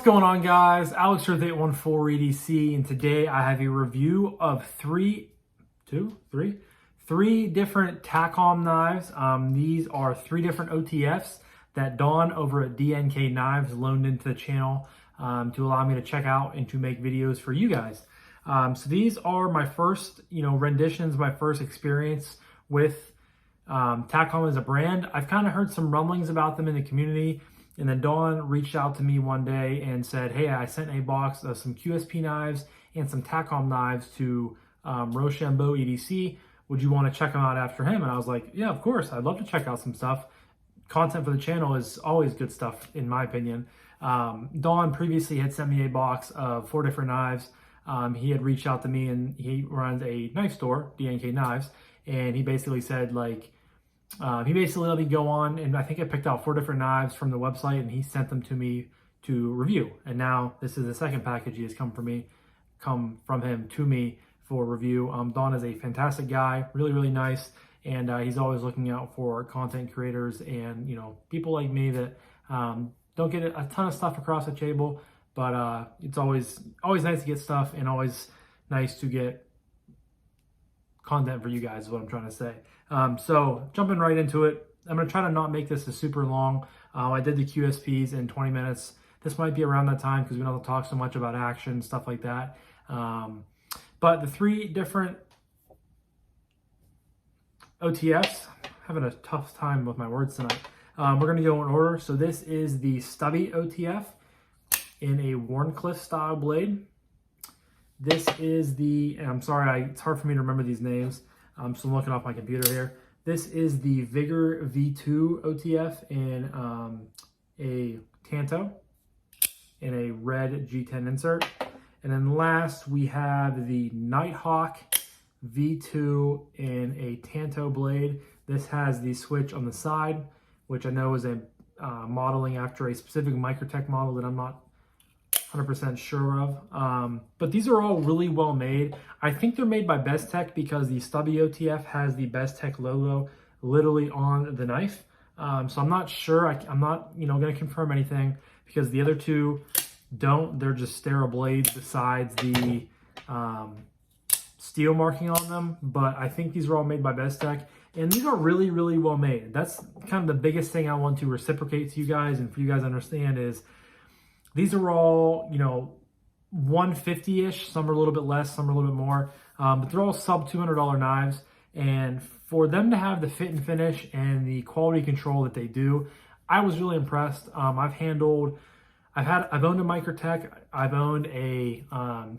going on, guys? Alex here with 814 EDC, and today I have a review of three different Takcom knives. These are three different OTFs that Dawn over at DNK Knives loaned into the channel to allow me to check out and to make videos for you guys. So these are my first, renditions, my first experience with Takcom as a brand. I've kind of heard some rumblings about them in the community. And then Dawn reached out to me one day and said, hey, I sent a box of some QSP knives and some Takcom knives to Rochambeau EDC. Would you want to check them out after him? And I was like, yeah, of course. I'd love to check out some stuff. Content for the channel is always good stuff, in my opinion. Dawn previously had sent me a box of 4 different knives. He had reached out to me, and he runs a knife store, DNK Knives. And he basically said, he basically let me go on, and I think I picked out 4 different knives from the website, and he sent them to me to review. And now this is the second package he has come from him to me for review. Don is a fantastic guy, really, really nice, and he's always looking out for content creators and people like me that don't get a ton of stuff across the table, but it's always nice to get stuff, and always nice to get content for you guys is what I'm trying to say. So jumping right into it, I'm going to try to not make this a super long. I did the QSPs in 20 minutes. This might be around that time because we don't have to talk so much about action, stuff like that. But the 3 different OTFs, having a tough time with my words tonight. We're going to go in order. So this is the Stubby OTF in a Warncliffe style blade. This is the, and I'm sorry, it's hard for me to remember these names, so I'm looking off my computer here. This is the Vigor V2 OTF in a Tanto, in a red G10 insert. And then last, we have the Nighthawk V2 in a Tanto blade. This has the switch on the side, which I know is a modeling after a specific Microtech model that I'm not 100% sure of, but these are all really well made. I think they're made by Bestech because the Stubby OTF has the Bestech logo literally on the knife. So I'm not sure. I'm not going to confirm anything because the other 2 don't. They're just sterile blades besides the steel marking on them. But I think these are all made by Bestech, and these are really, really well made. That's kind of the biggest thing I want to reciprocate to you guys and for you guys to understand is these are all, 150-ish. Some are a little bit less, some are a little bit more. But they're all sub $200 knives. And for them to have the fit and finish and the quality control that they do, I was really impressed. I've owned a Microtech. I've owned a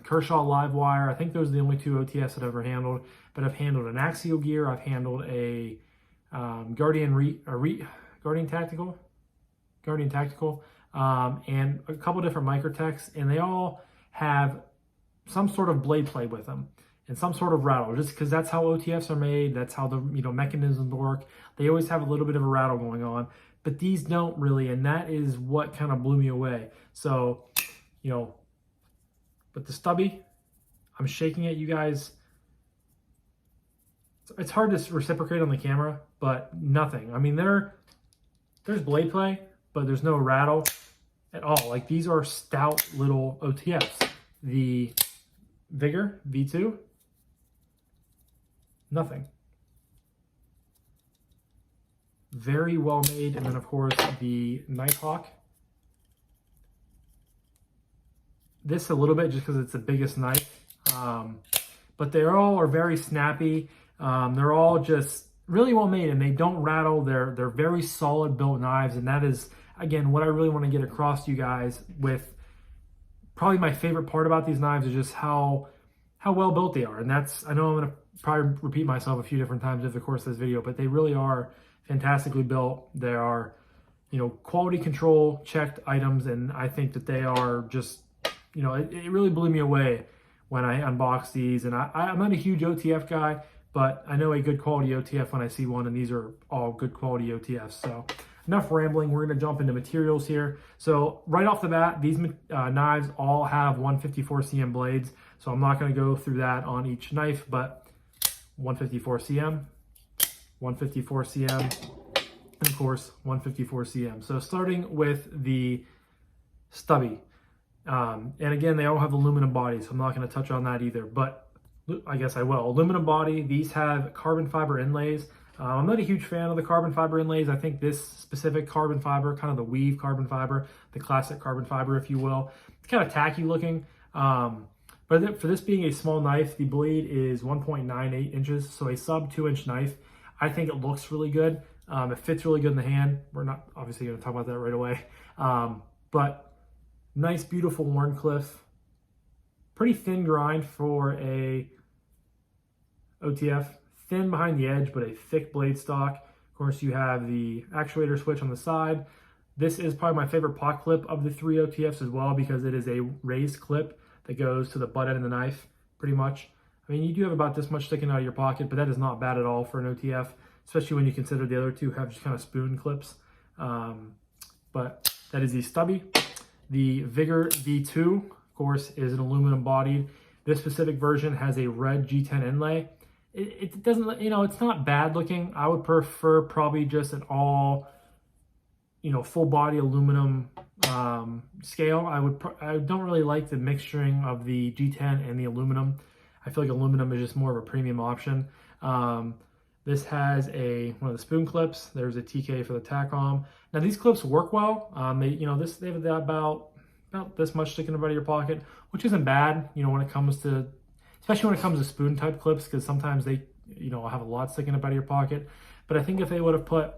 Kershaw Livewire. I think those are the only 2 OTFs that I've ever handled. But I've handled an Axial Gear. I've handled a Guardian Tactical. And a couple different Microtechs, and they all have some sort of blade play with them and some sort of rattle, just because that's how OTFs are made. That's how the mechanisms work. They always have a little bit of a rattle going on, but these don't really, and that is what kind of blew me away. So, but the Stubby, I'm shaking it, you guys. It's hard to reciprocate on the camera, but nothing. I mean, there's blade play, but there's no rattle at all. Like, these are stout little OTFs. The Vigor V2, nothing. Very well made. And then of course the Nighthawk. This a little bit just because it's the biggest knife. But they all are very snappy. They're all just really well made, and they don't rattle. They're very solid built knives, and that is, again, what I really want to get across to you guys with. Probably my favorite part about these knives is just how well built they are. And that's, I know I'm going to probably repeat myself a few different times over the course of this video, but they really are fantastically built. They are, quality control checked items, and I think that they are just, it really blew me away when I unboxed these. And I'm not a huge OTF guy, but I know a good quality OTF when I see one, and these are all good quality OTFs. So enough rambling. We're going to jump into materials here. So right off the bat, these knives all have 154 cm blades. So I'm not going to go through that on each knife, but 154 cm, 154 cm, and of course 154 cm. So starting with the Stubby. And again, they all have aluminum bodies, so I'm not going to touch on that either, but I guess I will. Aluminum body, these have carbon fiber inlays. I'm not a huge fan of the carbon fiber inlays. I think this specific carbon fiber, kind of the weave carbon fiber, the classic carbon fiber, if you will, it's kind of tacky looking. But for this being a small knife, the blade is 1.98 inches, so a sub 2-inch knife. I think it looks really good. It fits really good in the hand. We're not obviously going to talk about that right away. But nice, beautiful Wharncliffe. Pretty thin grind for a OTF. Thin behind the edge, but a thick blade stock. Of course, you have the actuator switch on the side. This is probably my favorite pot clip of the 3 OTFs as well, because it is a raised clip that goes to the butt end of the knife, pretty much. I mean, you do have about this much sticking out of your pocket, but that is not bad at all for an OTF, especially when you consider the other two have just kind of spoon clips. But that is the Stubby. The Vigor V2, of course, is an aluminum bodied. This specific version has a red G10 inlay. It doesn't, it's not bad looking. I would prefer probably just an all, full body aluminum scale. I don't really like the mixturing of the G10 and the aluminum. I feel like aluminum is just more of a premium option. This has one of the spoon clips. There's a TK for the Takcom. Now these clips work well. They have about this much sticking out of your pocket, which isn't bad. When it comes to, especially when it comes to spoon type clips, because sometimes they, have a lot sticking up out of your pocket. But I think if they would have put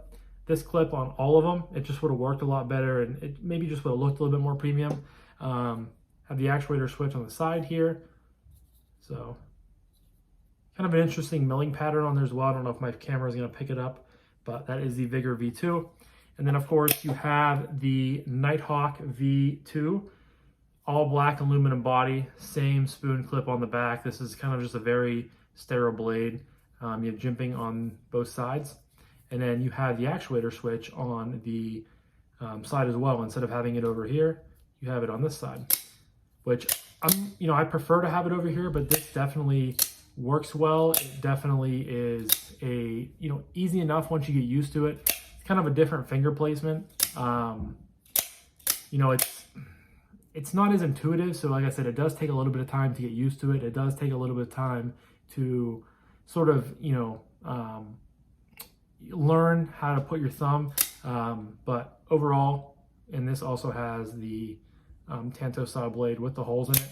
this clip on all of them, it just would have worked a lot better, and it maybe just would have looked a little bit more premium. Have the actuator switch on the side here. So kind of an interesting milling pattern on there as well. I don't know if my camera is going to pick it up, but that is the Vigor V2. And then of course you have the Nighthawk V2, all black aluminum body, same spoon clip on the back. This is kind of just a very sterile blade. You have jimping on both sides. And then you have the actuator switch on the side as well. Instead of having it over here, you have it on this side, which I prefer to have it over here, but this definitely works well. It definitely is easy enough once you get used to it. It's kind of a different finger placement. It's not as intuitive. So like I said, it does take a little bit of time to get used to it. It does take a little bit of time to sort of, learn how to put your thumb. But overall, and this also has the Tanto style blade with the holes in it.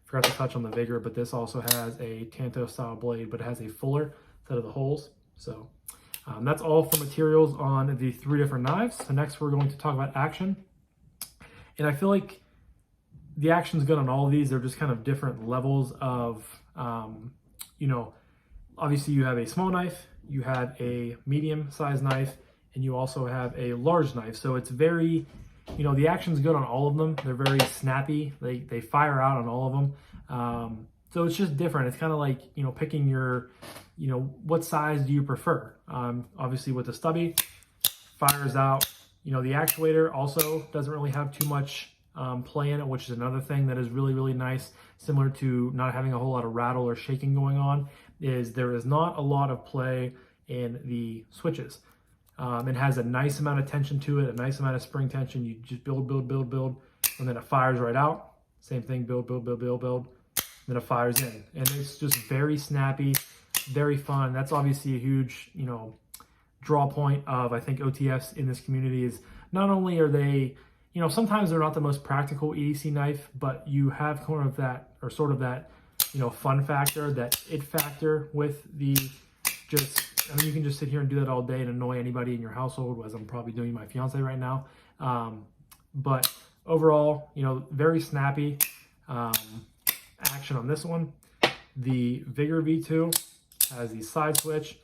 Forgot to touch on the Vigor, but this also has a Tanto style blade, but it has a fuller set of the holes. So that's all for materials on the 3 different knives. So next we're going to talk about action. And I feel like the action's good on all of these. They're just kind of different levels of, obviously you have a small knife, you have a medium sized knife, and you also have a large knife. So it's very, the action's good on all of them. They're very snappy. They fire out on all of them. So it's just different. It's kind of like, picking your, what size do you prefer? Obviously with the Stubby, fires out. The actuator also doesn't really have too much play in it, which is another thing that is really, really nice, similar to not having a whole lot of rattle or shaking going on, is there is not a lot of play in the switches. It has a nice amount of tension to it, a nice amount of spring tension. You just build, and then it fires right out. Same thing, build, and then it fires in. And it's just very snappy, very fun. That's obviously a huge, draw point of, I think, OTFs in this community is not only are they, sometimes they're not the most practical EDC knife, but you have kind of that, or sort of that, fun factor, that it factor with the you can just sit here and do that all day and annoy anybody in your household, as I'm probably doing my fiance right now. But overall, very snappy action on this one. The Vigor V2 has the side switch.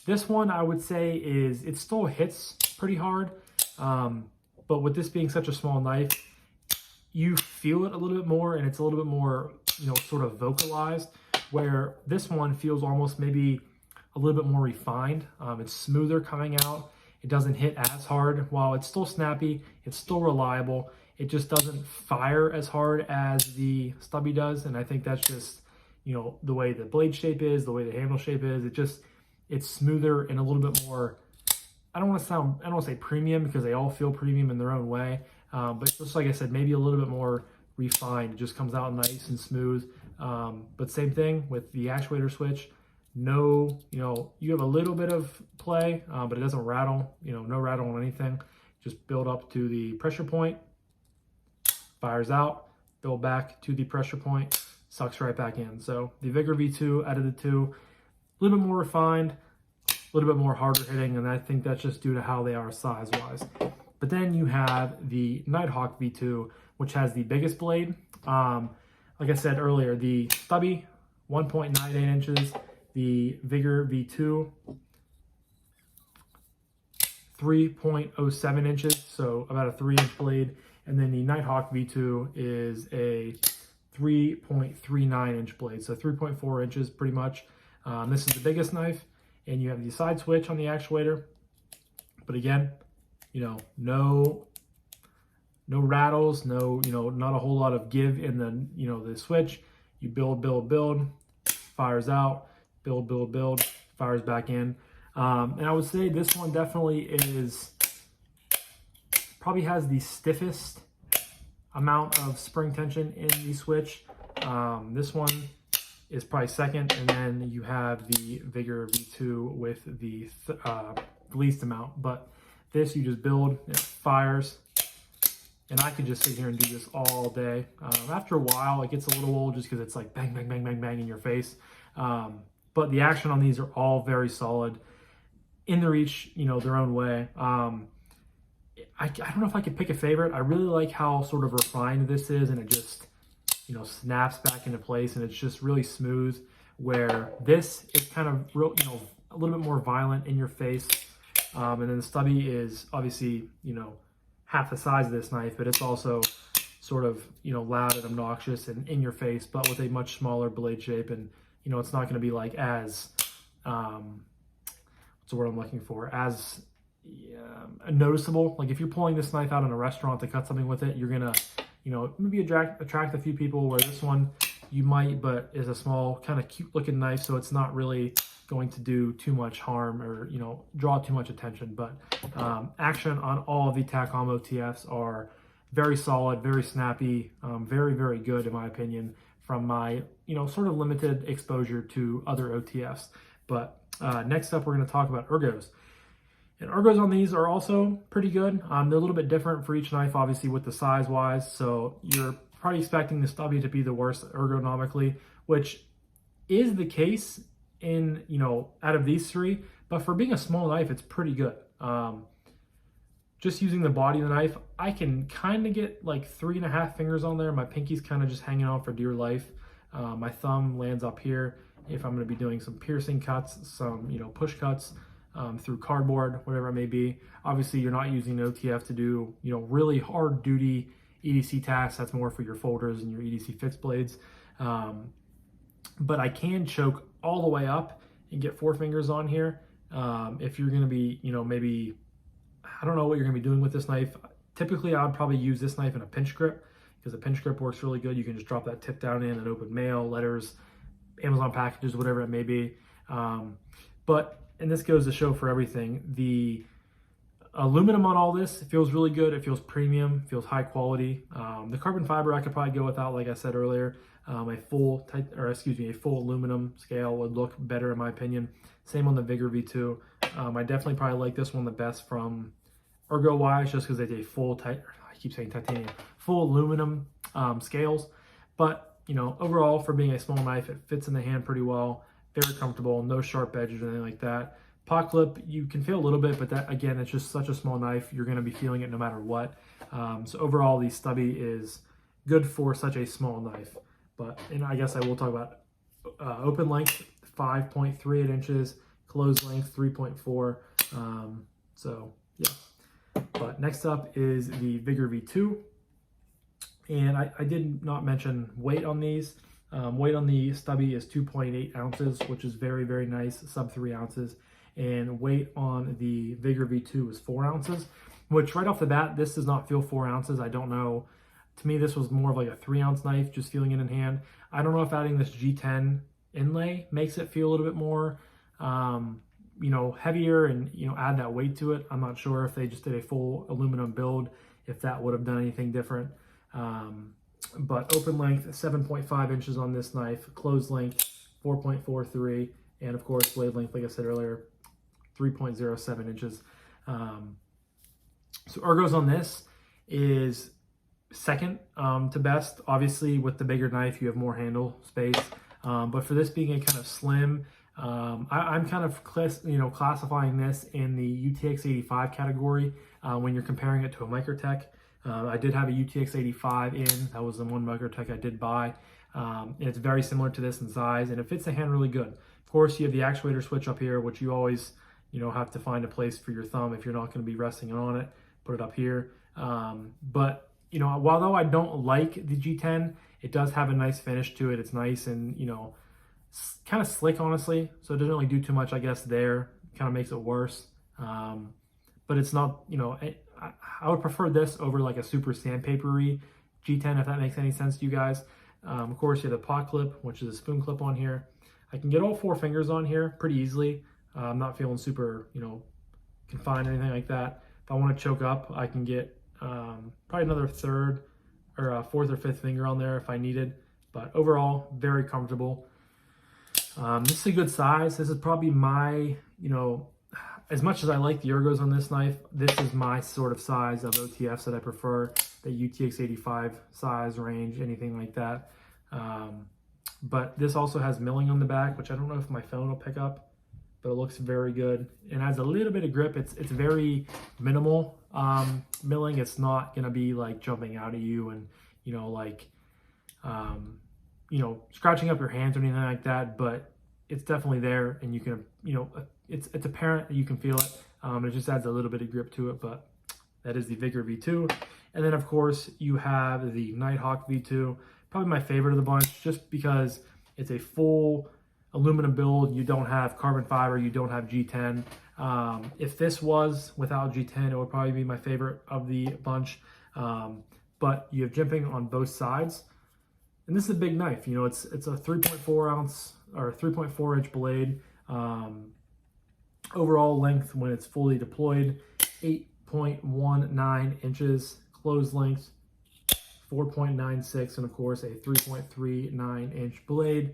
This one, I would say, it still hits pretty hard. But with this being such a small knife, you feel it a little bit more, and it's a little bit more, sort of vocalized, where this one feels almost maybe a little bit more refined. It's smoother coming out. It doesn't hit as hard. While it's still snappy, it's still reliable. It just doesn't fire as hard as the Stubby does. And I think that's just, the way the blade shape is, the way the handle shape is. It's smoother and a little bit more, I don't want to say premium, because they all feel premium in their own way. But just like I said, maybe a little bit more refined. It just comes out nice and smooth. But same thing with the actuator switch. No, you have a little bit of play, but it doesn't rattle, no rattle on anything. Just build up to the pressure point, fires out, build back to the pressure point, sucks right back in. So the Vigor V2 out of the two, a little bit more refined, a little bit more harder hitting, and I think that's just due to how they are size-wise. But then you have the Nighthawk V2, which has the biggest blade. Like I said earlier, the Stubby, 1.98 inches, the Vigor V2, 3.07 inches, so about a 3-inch blade. And then the Nighthawk V2 is a 3.39 inch blade, so 3.4 inches pretty much. This is the biggest knife, and you have the side switch on the actuator. But again, no rattles, not a whole lot of give in the switch. You build, fires out, build, fires back in. And I would say this one definitely probably has the stiffest amount of spring tension in the switch. This one is probably second, and then you have the Vigor V2 with the least amount. But this, you just build, it fires, and I could just sit here and do this all day. After a while, it gets a little old just because it's like bang, bang, bang, bang, bang in your face. But the action on these are all very solid in their each, their own way. I don't know if I could pick a favorite. I really like how sort of refined this is, and it just, snaps back into place, and it's just really smooth, where this is kind of real, a little bit more violent in your face. And then the Stubby is obviously, half the size of this knife, but it's also sort of, loud and obnoxious and in your face, but with a much smaller blade shape. And, it's not going to be like as, what's the word I'm looking for? As noticeable. Like if you're pulling this knife out in a restaurant to cut something with it, you're going to, maybe attract a few people, where this one you might, but is a small, kind of cute looking knife. So it's not really going to do too much harm or, draw too much attention. But action on all of the Takcom OTFs are very solid, very snappy, very, very good in my opinion, from my, sort of limited exposure to other OTFs. But next up, we're going to talk about ergos. And ergos on these are also pretty good. They're a little bit different for each knife, obviously, with the size-wise. So you're probably expecting the Stubby to be the worst ergonomically, which is the case in, out of these three. But for being a small knife, it's pretty good. Just using the body of the knife, I can kind of get like 3.5 fingers on there. My pinky's kind of just hanging on for dear life. My thumb lands up here if I'm going to be doing some piercing cuts, some, push cuts through cardboard, whatever it may be. Obviously, you're not using an OTF to do, really hard duty EDC tasks. That's more for your folders and your EDC fixed blades. But I can choke all the way up and get 4 fingers on here. If you're going to be, maybe, I don't know what you're going to be doing with this knife. Typically, I would probably use this knife in a pinch grip, because a pinch grip works really good. You can just drop that tip down in and open mail, letters, Amazon packages, whatever it may be. And this goes to show for everything. The aluminum on all this, it feels really good. It feels premium, feels high quality. The carbon fiber I could probably go without, like I said earlier. A full aluminum scale would look better in my opinion. Same on the Vigor V2. I definitely probably like this one the best from ergo wise, just because they did full aluminum scales. But overall, for being a small knife, it fits in the hand pretty well. Very comfortable, no sharp edges or anything like that. Pot clip, you can feel a little bit, but that, again, it's just such a small knife. You're going to be feeling it no matter what. So overall, the Stubby is good for such a small knife. And I guess I will talk about open length, 5.38 inches, closed length, 3.4. So yeah. But next up is the Vigor V2. And I did not mention weight on these. Weight on the Stubby is 2.8 ounces, which is very, very nice, sub 3 ounces. And weight on the Vigor V2 is 4 ounces, which right off the bat, this does not feel 4 ounces. I don't know. To me, this was more of like a 3-ounce knife, just feeling it in hand. I don't know if adding this G10 inlay makes it feel a little bit more, heavier and, add that weight to it. I'm not sure if they just did a full aluminum build, if that would have done anything different. but open length 7.5 inches on this knife, closed length 4.43, and of course blade length, like I said earlier, 3.07 inches. So ergos on this is second to best. Obviously, with the bigger knife, you have more handle space. But for this being a kind of slim, I'm kind of classifying this in the UTX 85 category when you're comparing it to a Microtech. I did have a UTX 85 in. That was the one Microtech I did buy. And it's very similar to this in size, and it fits the hand really good. Of course, you have the actuator switch up here, which you always have to find a place for your thumb if you're not going to be resting on it. Put it up here. But although I don't like the G10, it does have a nice finish to it. It's nice and kind of slick, honestly. So it doesn't really do too much, I guess. There kind of makes it worse. But it's not. I would prefer this over like a super sandpapery G10, if that makes any sense to you guys. Of course, you have the pot clip, which is a spoon clip on here. I can get all 4 fingers on here pretty easily. I'm not feeling super, confined or anything like that. If I want to choke up, I can get probably another third or fourth or fifth finger on there if I needed. But overall, very comfortable. This is a good size. This is probably my, as much as I like the ergos on this knife, this is my sort of size of OTFs that I prefer. The UTX 85 size range, anything like that. But this also has milling on the back, which I don't know if my phone will pick up, but it looks very good. And has a little bit of grip. It's very minimal milling. It's not gonna be like jumping out at you and scratching up your hands or anything like that. But it's definitely there, and you can it's apparent that you can feel it. It just adds a little bit of grip to it. But that is the Vigor V2. And then of course you have the Nighthawk V2, probably my favorite of the bunch, just because it's a full aluminum build. You don't have carbon fiber, you don't have G10. If this was without G10, it would probably be my favorite of the bunch. But you have jimping on both sides, and this is a big knife. It's a 3.4 ounce or 3.4 inch blade. Overall length when it's fully deployed, 8.19 inches. Closed length 4.96, and of course a 3.39 inch blade.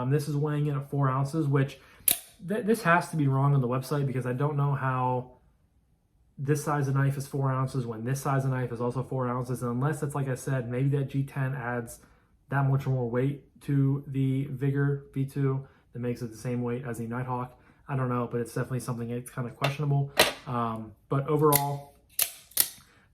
This is weighing in at 4 ounces, which this has to be wrong on the website, because I don't know how this size of knife is 4 ounces when this size of knife is also 4 ounces, and unless it's like I said, maybe that G10 adds that much more weight to the Vigor V2 that makes it the same weight as the Nighthawk. I don't know, but it's definitely something that's kind of questionable. But overall,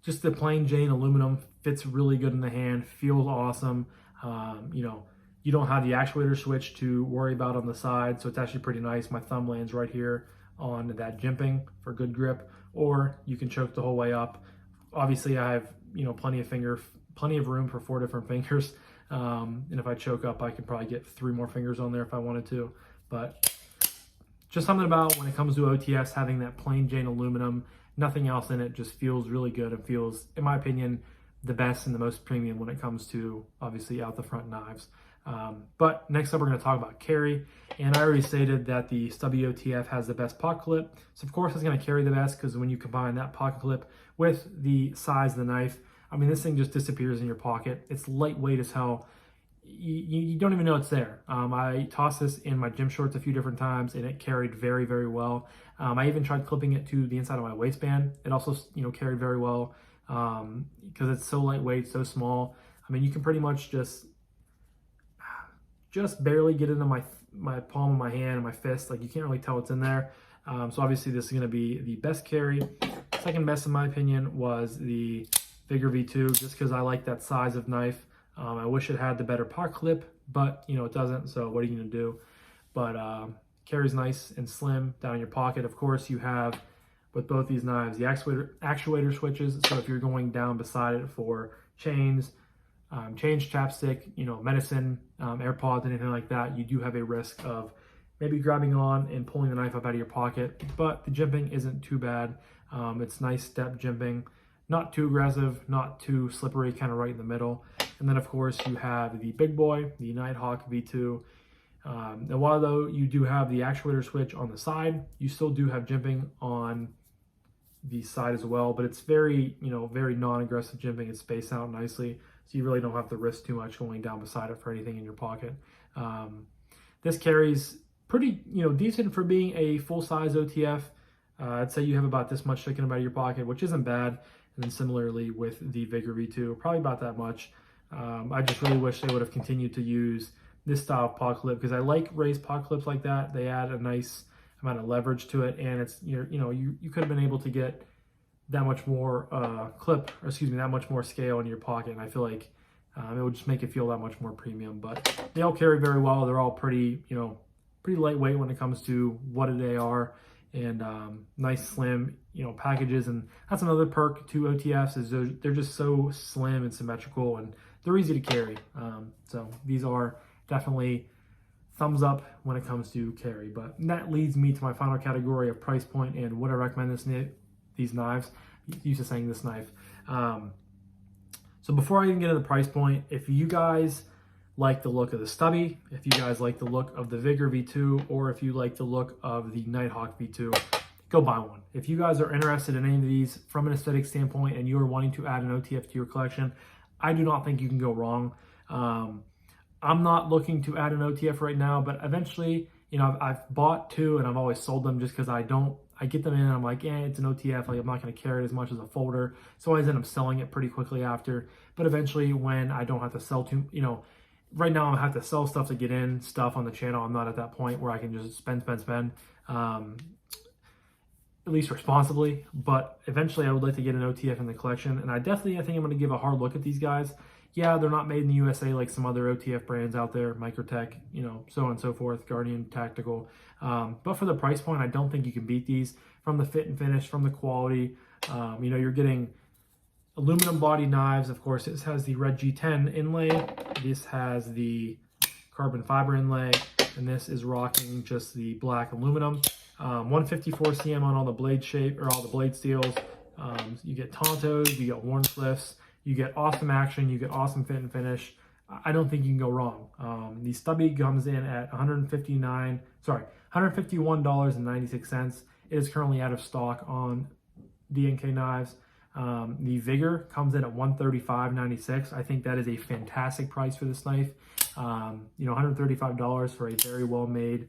just the plain Jane aluminum fits really good in the hand, feels awesome. You don't have the actuator switch to worry about on the side, so it's actually pretty nice. My thumb lands right here on that jimping for good grip, or you can choke the whole way up. Obviously, I have plenty of room for 4 different fingers, and if I choke up, I could probably get 3 more fingers on there if I wanted to. But just something about when it comes to OTFs having that plain Jane aluminum, nothing else in it, just feels really good and feels, in my opinion, the best and the most premium when it comes to obviously out the front knives. But next up, we're going to talk about carry. And I already stated that the Stubby OTF has the best pocket clip. So of course it's going to carry the best, because when you combine that pocket clip with the size of the knife, I mean, this thing just disappears in your pocket. It's lightweight as hell. You don't even know it's there. I tossed this in my gym shorts a few different times, and it carried very, very well. I even tried clipping it to the inside of my waistband. It also, carried very well because it's so lightweight, so small. I mean, you can pretty much just barely get into my palm of my hand and my fist. Like, you can't really tell what's in there. So obviously this is going to be the best carry. Second best, in my opinion, was the Vigor V2, just because I like that size of knife. I wish it had the better pocket clip, but it doesn't, so what are you gonna do? But carries nice and slim down in your pocket. Of course, you have, with both these knives, the actuator switches, so if you're going down beside it for chains, chapstick, medicine, AirPods, anything like that, you do have a risk of maybe grabbing on and pulling the knife up out of your pocket. But the jimping isn't too bad. It's nice step jimping, not too aggressive, not too slippery, kind of right in the middle. And then of course you have the big boy, the Nighthawk V2. And while though you do have the actuator switch on the side, you still do have jimping on the side as well, but it's very, very non-aggressive jimping. It's spaced out nicely. so you really don't have to risk too much going down beside it for anything in your pocket. This carries pretty, decent for being a full-size OTF. I'd say you have about this much sticking out of your pocket, which isn't bad. And then similarly with the Vigor V2, probably about that much. I just really wish they would have continued to use this style of pod clip, because I like raised pod clips like that. They add a nice amount of leverage to it, and it's you could have been able to get that much more that much more scale in your pocket, and I feel like it would just make it feel that much more premium. But they all carry very well. They're all pretty lightweight when it comes to what they are, and nice slim packages. And that's another perk to OTFs, is they're just so slim and symmetrical, and they're easy to carry. So these are definitely thumbs up when it comes to carry. But that leads me to my final category of price point and would I recommend these knives. Used to saying this knife. So before I even get to the price point, if you guys like the look of the Stubby, if you guys like the look of the Vigor V2, or if you like the look of the Nighthawk V2, go buy one. If you guys are interested in any of these from an aesthetic standpoint and you are wanting to add an OTF to your collection, I do not think you can go wrong. I'm not looking to add an OTF right now, but eventually, I've bought two and I've always sold them just because I get them in and I'm like, it's an OTF, like I'm not going to carry it as much as a folder. So I always end up selling it pretty quickly after. But eventually, when I don't have to sell right now I have to sell stuff to get in stuff on the channel. I'm not at that point where I can just spend, at least responsibly. But eventually I would like to get an OTF in the collection, and I think I'm going to give a hard look at these guys. Yeah, they're not made in the USA like some other OTF brands out there, Microtech, so on and so forth, Guardian, Tactical. But for the price point, I don't think you can beat these from the fit and finish, from the quality. You're getting aluminum body knives. Of course, this has the red G10 inlay. This has the carbon fiber inlay, and this is rocking just the black aluminum. 154 cm on all the blade shape, or all the blade steels. You get Tontos, you get Warncliffs. You get awesome action, you get awesome fit and finish. I don't think you can go wrong. The Stubby comes in at $151.96. It is currently out of stock on DNK Knives. The Vigor comes in at $135.96. I think that is a fantastic price for this knife. $135 for a very well-made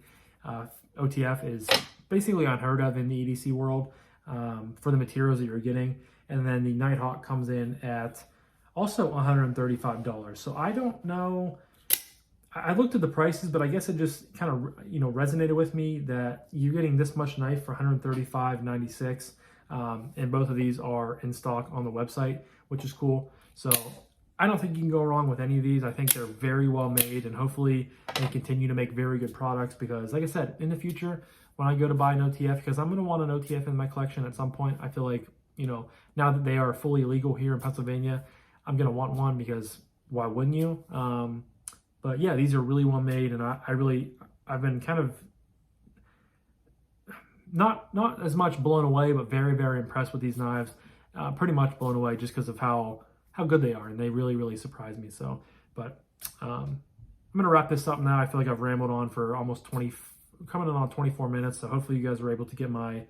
OTF is basically unheard of in the EDC world for the materials that you're getting. And then the Nighthawk comes in at also $135. So I don't know. I looked at the prices, but I guess it just kind of, resonated with me that you're getting this much knife for $135.96. And both of these are in stock on the website, which is cool. So I don't think you can go wrong with any of these. I think they're very well made, and hopefully they continue to make very good products, because like I said, in the future, when I go to buy an OTF, because I'm going to want an OTF in my collection at some point, I feel like, now that they are fully legal here in Pennsylvania, I'm going to want one, because why wouldn't you? But yeah, these are really well made, and I've been kind of not as much blown away, but very, very impressed with these knives. Pretty much blown away just because of how good they are, and they really, really surprised me. So, but I'm going to wrap this up now. I feel like I've rambled on for almost coming in on 24 minutes. So hopefully you guys were able to get my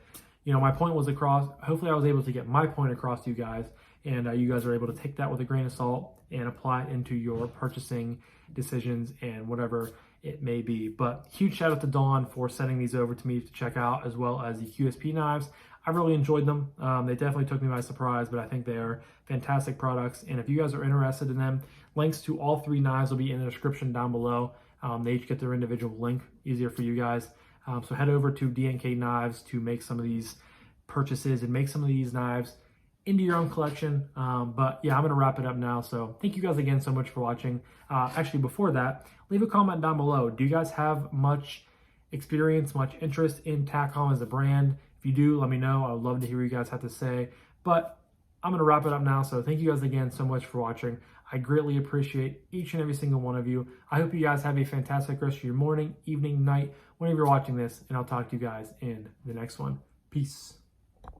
point was across. Hopefully I was able to get my point across to you guys, and you guys are able to take that with a grain of salt and apply it into your purchasing decisions and whatever it may be. But huge shout out to Dawn for sending these over to me to check out, as well as the QSP knives. I really enjoyed them. They definitely took me by surprise, but I think they are fantastic products. And if you guys are interested in them, links to all three knives will be in the description down below. They each get their individual link, easier for you guys. So head over to DNK Knives to make some of these purchases and make some of these knives into your own collection. But yeah, I'm going to wrap it up now. So thank you guys again so much for watching. Actually, before that, leave a comment down below. Do you guys have much experience, much interest in Takcom as a brand? If you do, let me know. I would love to hear what you guys have to say. But I'm going to wrap it up now. So thank you guys again so much for watching. I greatly appreciate each and every single one of you. I hope you guys have a fantastic rest of your morning, evening, night, whenever you're watching this. And I'll talk to you guys in the next one. Peace.